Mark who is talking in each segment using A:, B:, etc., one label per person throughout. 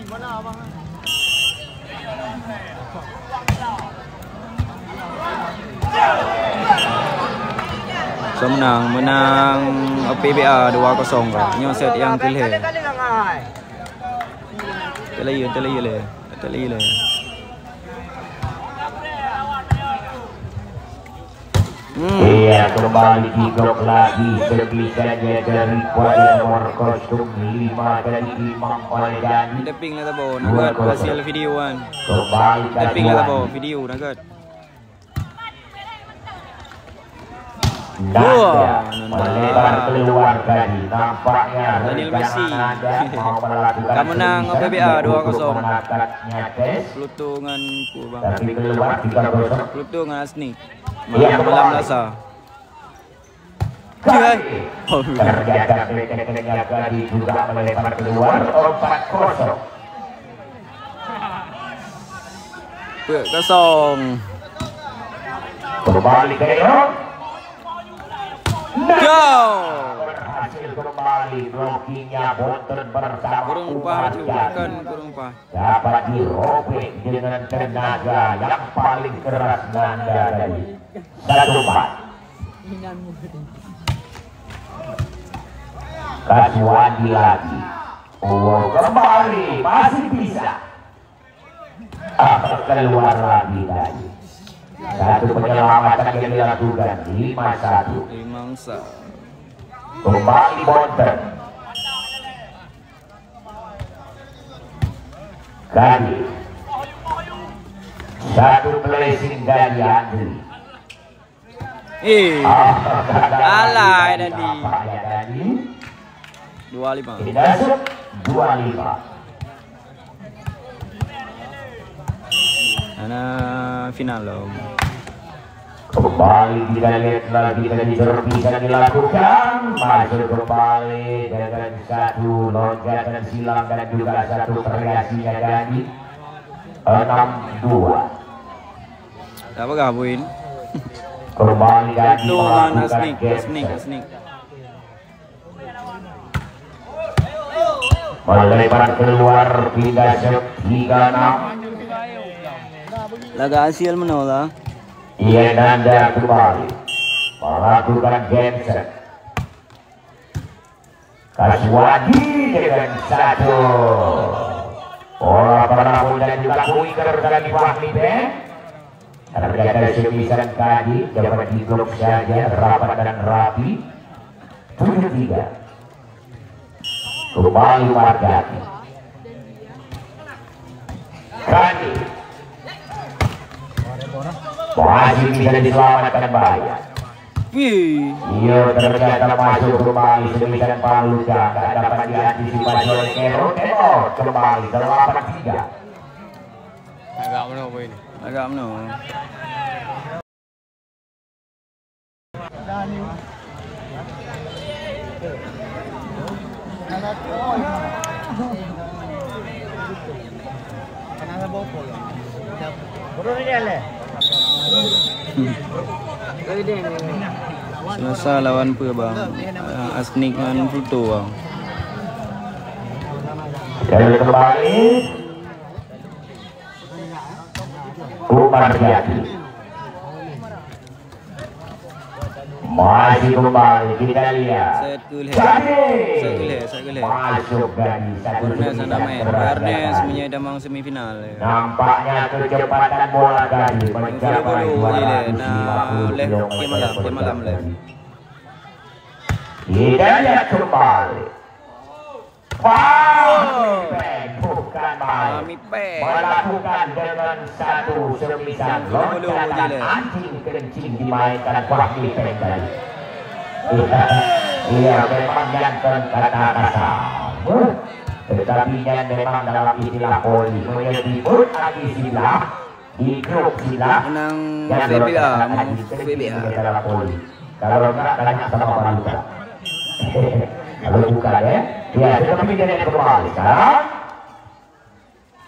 A: So menang PBA 2-0 kan. Nyo set yang kelih. Terlayu le.
B: Iya, kembali kick-off lagi sebisanya dari kuadran nomor 05 dari Imam oleh Dani.
A: Deping lah tabo, nagat hasil videoan.
B: Kembali
A: Deping lah tabo, video nagat.
B: Nanda melebar keluar tadi, nampaknya
A: Daniel Messi.
B: mau melakukan
A: Kemenang PBA 2-0.
B: tes,
A: Pluto ngan ku bang.
B: tapi keluar 3-0.
A: Pluto ngan Asnik.
B: Iya,
A: Malam lasa.
B: Terjaga bek-beknya tadi juga melebar keluar 4-0.
A: 0.
B: Kembali ke
A: Go!
B: Berhasil kembali blokinya Bonten bersama
A: Kurung upah juga kan kurung upah.
B: dapat dirobek dengan tenaga yang paling keras Nanda tadi. 1-4. Kaswandi lagi. Oh, kembali masih bisa. Keluar lagi tadi. Satu penyelamatan yang dilakukan 5-1.
A: Mangsa.
B: Kembali Bonten. Kali. Satu blessing dari Andri.
A: Alay tadi. 25.
B: Tidak 25.
A: Ana final loh.
B: Kembali kita lihat lagi tadi bisa dilakukan, masuk kembali dengan satu lonjakan silang dan juga satu variasinya dari 6-2.
A: Apa gabuin?
B: Kembali lagi
A: Tuhan
B: melakukan
A: Asnik.
B: melebar keluar pindah 3-6.
A: Laga hasil menolak.
B: Ia Nanda kembali melakukan genset. Kaswadi dengan satu. Bola penabung dan juga kuiker dari Fahmi Ben. Ternyata semisan tadi dapat diblok saja rapat dan rapi. 7-3. Kembali Mardani. Kani. Masih bisa diselamatkan bahaya. Iya, ternyata masuk kembali semisan Palu tidak dapat diantisipasi oleh Kero. Kembali 8-3.
A: Agak menolak ini. Agak menolak. Selasa lawan apa bang? Asnik dengan Pluto bang.
B: Dan kembali Umar Yati. Masih kembali kita lihat.
A: Set kulih.
B: Jadi masuk dari satu
A: Barnes anda main. Barnes menyedamang semifinal.
B: Nampaknya kecepatan bola tadi mencapai 250
A: malam leh.
B: Kita lihat kembali. Bukan main. Melakukan dengan satu semisan loncat anjing kencing dimainkan Fahmi Ben tadi. Iya memang jangan kata kasar. Tetapi memang dalam istilah poli menyebut lagi silah di grup silah
A: Menang
B: yang
A: PBA.
B: dalam poli. Kalau enggak tanya sama Pak. Kalau bukan ya, ya tetapi dia kembali sekarang.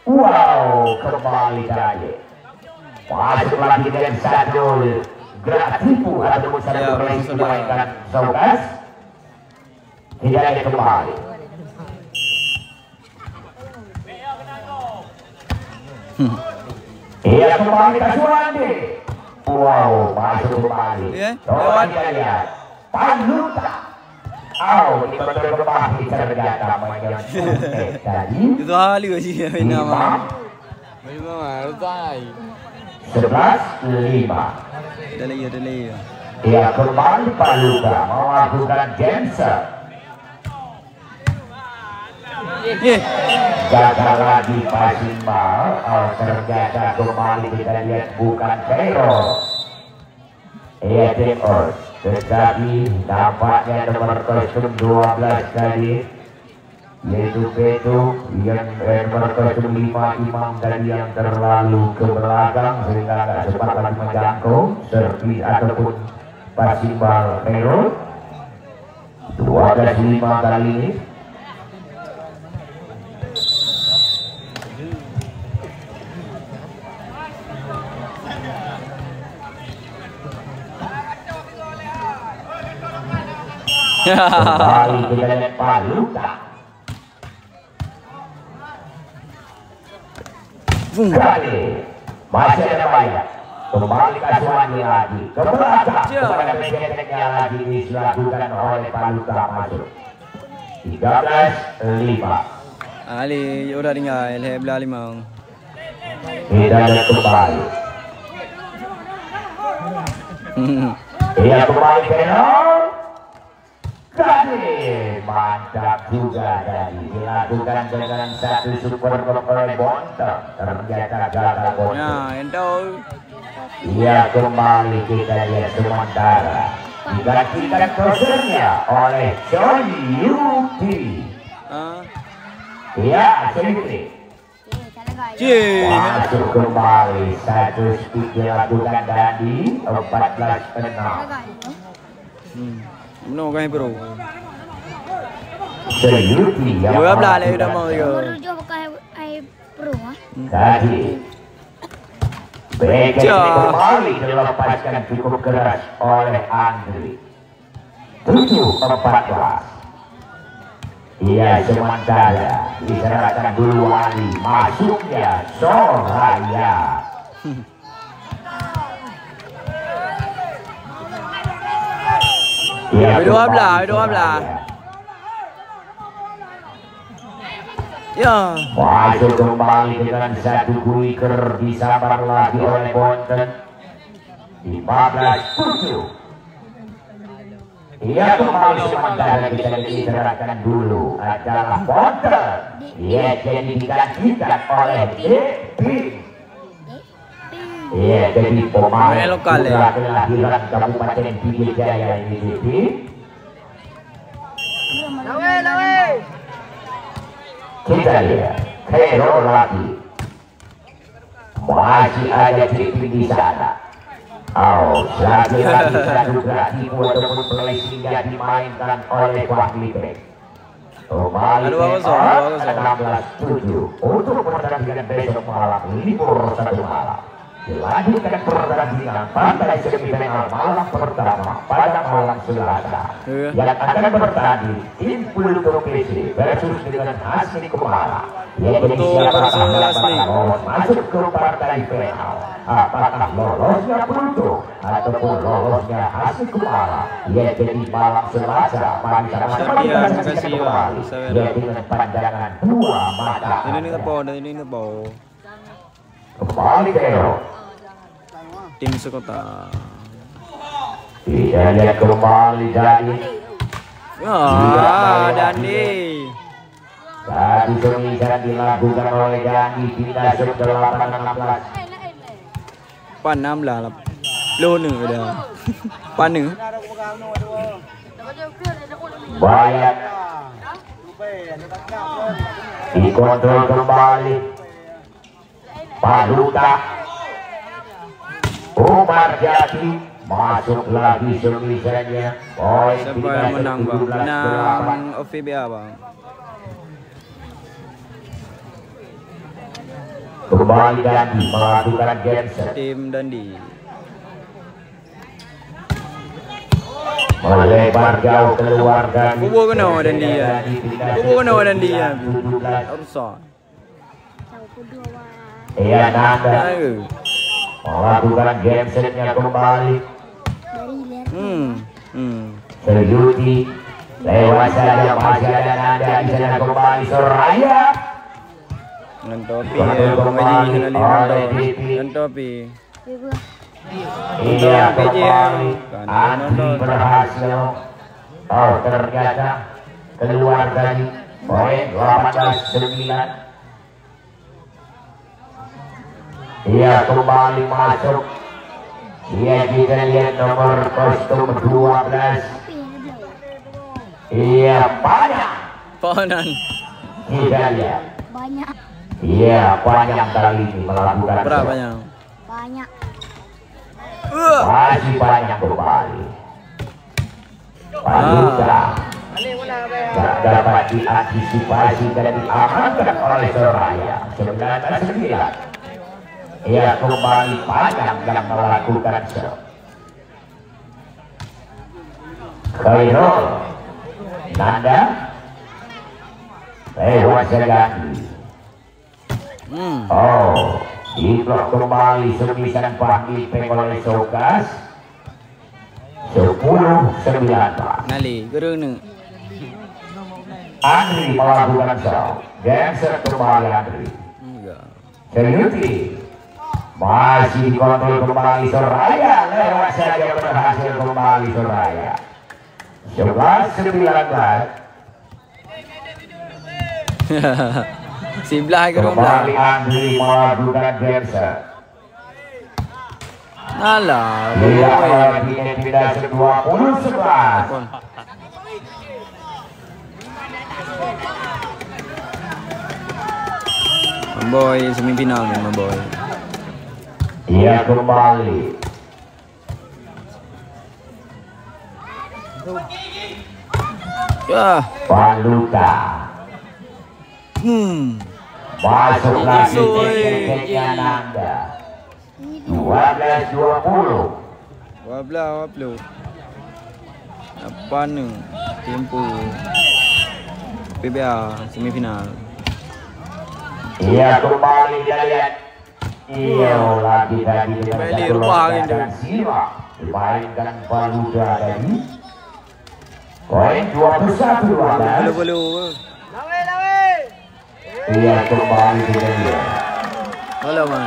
B: Wow, kembali tadi. Masuk lagi dengan satu gerak tipu atau satu reaksi dimainkan Saukas. Tidak ada kembali. Iya kembali ke Suwandi. Wow, masuk kembali. Coba kita lihat. Paluta. Oh, ini betul kembali ternyata mainan tadi.
A: Itu hal juga sih nama.
B: 11-5.
A: Ada lagi.
B: Ia kembali Paluta melakukan Jensen. Gagal lagi passing ball. Oh, ternyata kembali kita lihat bukan Cairo. Ia take out. Tetapi nampaknya nomor kostum 12 tadi, yaitu Beto, yang nomor kostum 5 Imam tadi yang terlalu ke belakang sehingga tidak sempat lagi menjangkau servis ataupun passing ball Cairo. 12-5 kali ini. Kembali kita lihat Paluta. Kali masih ada banyak. Kembali ke Suwandi lagi. Ke belakang kepada pencetaknya lagi dilakukan oleh Paluta masuk. 13-5.
A: Ali udah tinggal belah 5.
B: Kita lihat kembali. Ia kembali ke Tadi mantap juga dari dilakukan dengan satu super oleh Bonteng, ternyata gagal Bonteng.
A: Nah, entah.
B: Ia kembali kita lihat sementara digantikan crossernya oleh Johnny Yuki. Ia Sentri. Masuk kembali 1 stick dilakukan Dandi 14-6.
A: No kaya bro.
B: Seyuti yang
A: Dua belah lagi udah mau yo.
B: Tadi Beckett kembali dilepaskan cukup keras oleh Andri. 7-14. Ia sementara diserahkan dulu Ali, masuknya Soraya.
A: Dua belah. Ya.
B: Masuk kembali dengan satu quicker disabar lagi oleh Bonteng. 15-7. Ia kembali sementara kita diserahkan dulu adalah Bonteng. Ia jadi digantikan oleh Devi. Iya, jadi pemain
A: lokal
B: kelahiran Kabupaten Pidijaya ini Devi. Kita lihat Hero lagi. Masih ada Devi di sana. Oh, lagi-lagi satu grafik ataupun placing yang dimainkan oleh Wahli Bek. Kembali 16-7 untuk pertandingan besok malam, libur 1 malam. Dilanjutkan pertandingan pantai semifinal malam pertama pada malam Selasa yang akan bertanding tim Pluto PC versus dengan Hasni Kumala. Yaitu siapa yang lolos masuk ke partai final, apakah lolosnya Pluto ataupun lolosnya Hasni Kumala. Yaitu di malam Selasa pada malam saksikan kembali yaitu dengan pandangan 2 mata.
A: Ini
B: Kembali ke
A: tim sekota.
B: Kita lihat kembali Dani.
A: Dani.
B: Tadi pembicaraan dilakukan oleh Dani pindah ke 8-16.
A: Pan 6 lah. Lô nửa dah. Pan nửa.
B: Bayat. Dikontrol kembali. Paluta. Umar Jati masuk lagi semisalnya.
A: Siapa yang menang bang? Menang OVBA bang.
B: Kembali Dandi melakukan Jensen.
A: Tim Dandi.
B: Melebar jauh keluar Dandi.
A: Kubu kena Dandi ya. Kubu kena Dandi ya. Rusak.
B: Iya Nanda melakukan game setnya kembali. Sejuti lewat saja masih ada Nanda di sana kembali Soraya.
A: Dengan topi ya, kembali dengan topi.
B: Iya kembali Andri berhasil. Oh ternyata keluar dari poin 18-9. Iya kembali masuk. Iya kita lihat nomor kostum 12. Iya banyak.
A: Ponan.
B: Kita lihat.
C: Banyak.
B: Iya banyak kali ini melakukan.
A: Berapa banyak?
C: Banyak.
B: Masih banyak kembali. Paduka tak dapat diantisipasi dan diamankan oleh Soraya. 19-9. Ia kembali panjang yang melakukan serve. Khairul Nanda lewat Segandi. Oh, diblok kembali semisan panggil oleh Sokas. 10-9.
A: Nali, gerung ni.
B: Andri melakukan serve. Dancer kembali Andri. Sejuti masih dikontrol kembali Soraya, lewat saja berhasil kembali Soraya. 11-19.
A: Sebelah ke
B: kembali Andri melakukan dancer.
A: Alah,
B: Dia pindah 20-11.
A: Boy semifinal ni boy.
B: Ia kembali.
A: Ya.
B: Paluka. Masuk lagi tekniknya Nanda. 12-20.
A: 12. Apa ni? Tempo. PBA semifinal.
B: Ia kembali dia lihat. Iya lagi tadi
A: Beli rumah gitu.
B: Dimainkan Paluka tadi. Poin 21-12.
A: Belum.
B: Ia kembali dia.
A: Halo man.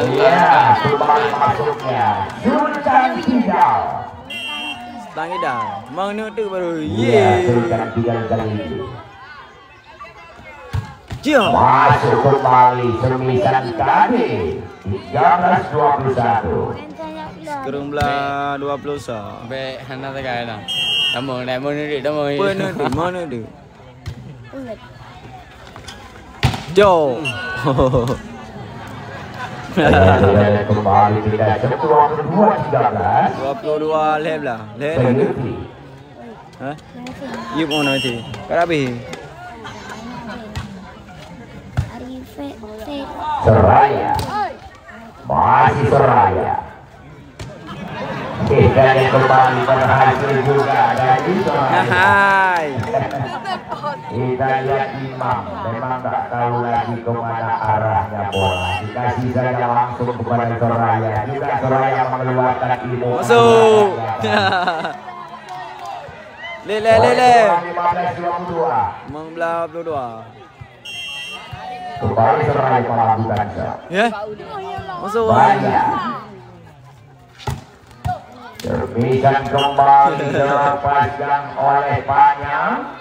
B: Iya kembali masuknya. Sultan Tidal.
A: Tangi dah. Mang ni tu baru.
B: Iya Sultan Tidal kali ini.
A: Jom.
B: Masuk kembali semisan kali 13-21.
A: Gerung belah 20 sah.
D: Be hana tak kaya dah. Namun ni dah mau.
A: Mana tu? Mana tu? Jom.
B: Kembali tidak 22-13.
A: 22 leh belah. Leh.
B: Sejuti.
A: Hah? You mau nanti. Karabi.
B: Soraya. Masih Soraya. Kita yang kembali berhasil juga dari Soraya.
A: Hai.
B: Kita lihat Imam memang tak tahu lagi kemana arahnya bola. Dikasih saja langsung kepada Soraya. Juga Soraya mengeluarkan ilmu.
A: Masuk. Le.
B: 15-22.
A: Mang belah 22.
B: Kembali Soraya melakukan serve.
A: Ya. Masuk.
B: Banyak. Serbisan kembali dilepaskan oleh Panjang.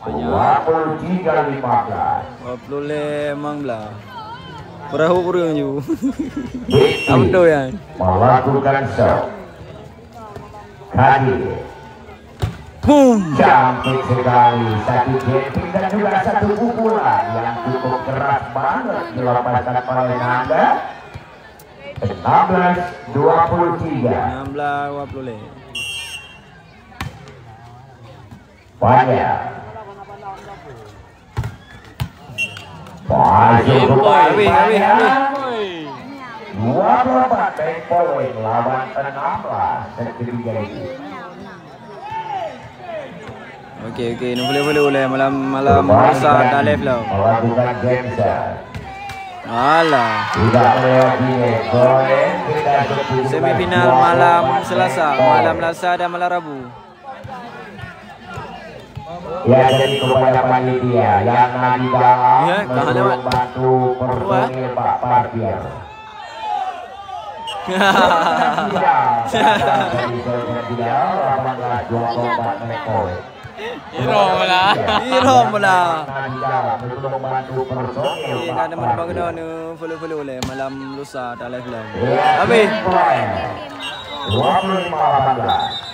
B: 23-15.
A: 20 le mang belah. Perahu kurang ju.
B: Diti
A: Auto ya.
B: melakukan serve. Kali
A: Boom.
B: cantik sekali, satu jetting dan juga satu pukulan yang cukup keras banget dilepaskan oleh Nanda. 16-23.
A: 16 20 le.
B: Banyak. Masuk kembali Banyak. 24 poin lawan 16 ketiga ini.
A: Okey, nu boleh malam besar dah live lah.
B: Melakukan game set.
A: Alah.
B: Tidak melewati poin.
A: Semifinal malam Selasa dan malam Rabu.
B: Ya, jadi kepada panitia yang di dalam
A: Ya,
B: belum bantu personil Pak Parkir.
A: Irong pula. Kan nama bangun ni follow le malam lusa tak live. Habis.
B: 25-18.